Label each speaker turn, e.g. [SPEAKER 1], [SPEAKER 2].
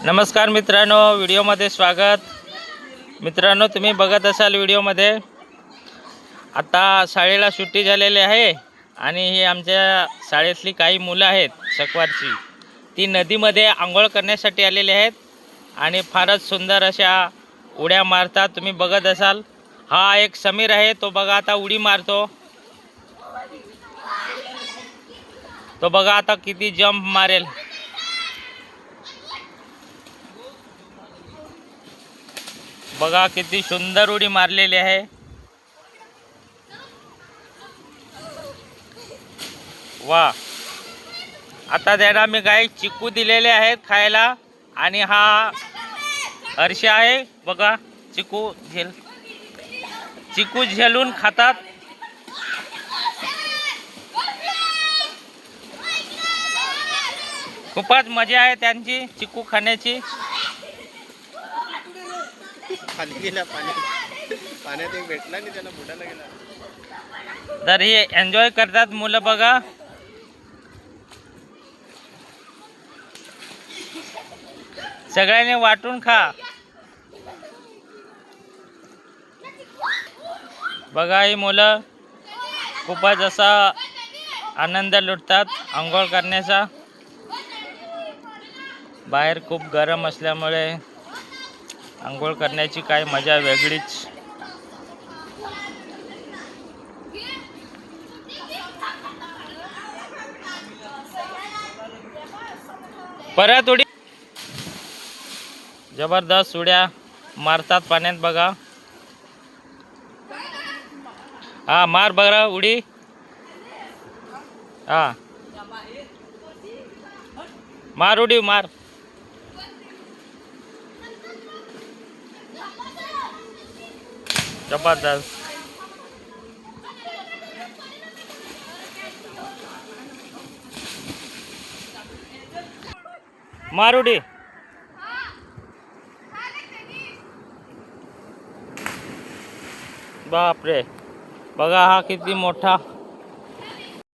[SPEAKER 1] नमस्कार मित्रांनो, व्हिडिओमध्ये स्वागत। मित्रांनो, तुम्ही बघत असाल व्हिडिओमध्ये आता शाळेला सुट्टी झालेली आहे आणि ही आमच्या शाळेतली काही मुलं आहेत सकवारची, ती नदीमध्ये आंघोळ करण्यासाठी आलेली आहेत आणि फारच सुंदर अशा उड्या मारतात। तुम्ही बघत असाल, हा एक समीर आहे, तो बघा आता उडी मारतो। तो बघा आता किती जंप मारेल। बघा किती सुंदर उडी मारलेली आहे। वा, आता त्याला मी काही चिकू दिलेले आहेत खायला आणि हा हर्ष आहे बघा, चिकू झेलून खातात। खूपच मजा आहे त्यांची चिकू खाण्याची।
[SPEAKER 2] खाली गेला पाण्यात एक भेटला आणि त्याला बुडायला गेला।
[SPEAKER 1] तर हे एन्जॉय करतात मुलं बघा। सगळ्यांनी वाटून खा। बघा, ही मुलं खूपच असा आनंद लुटतात आंघोळ करण्याचा। बाहेर खूप गरम असल्यामुळे आंघोळ करण्याची काही मजा वेगळीच। परत उडी, जबरदस्त उड्या मारतात पाण्यात बघा। हा, मार बघा उडी। हा, मार उडी मार। जबरदस्त। मार उडी। बापरे, बघा हा किती मोठा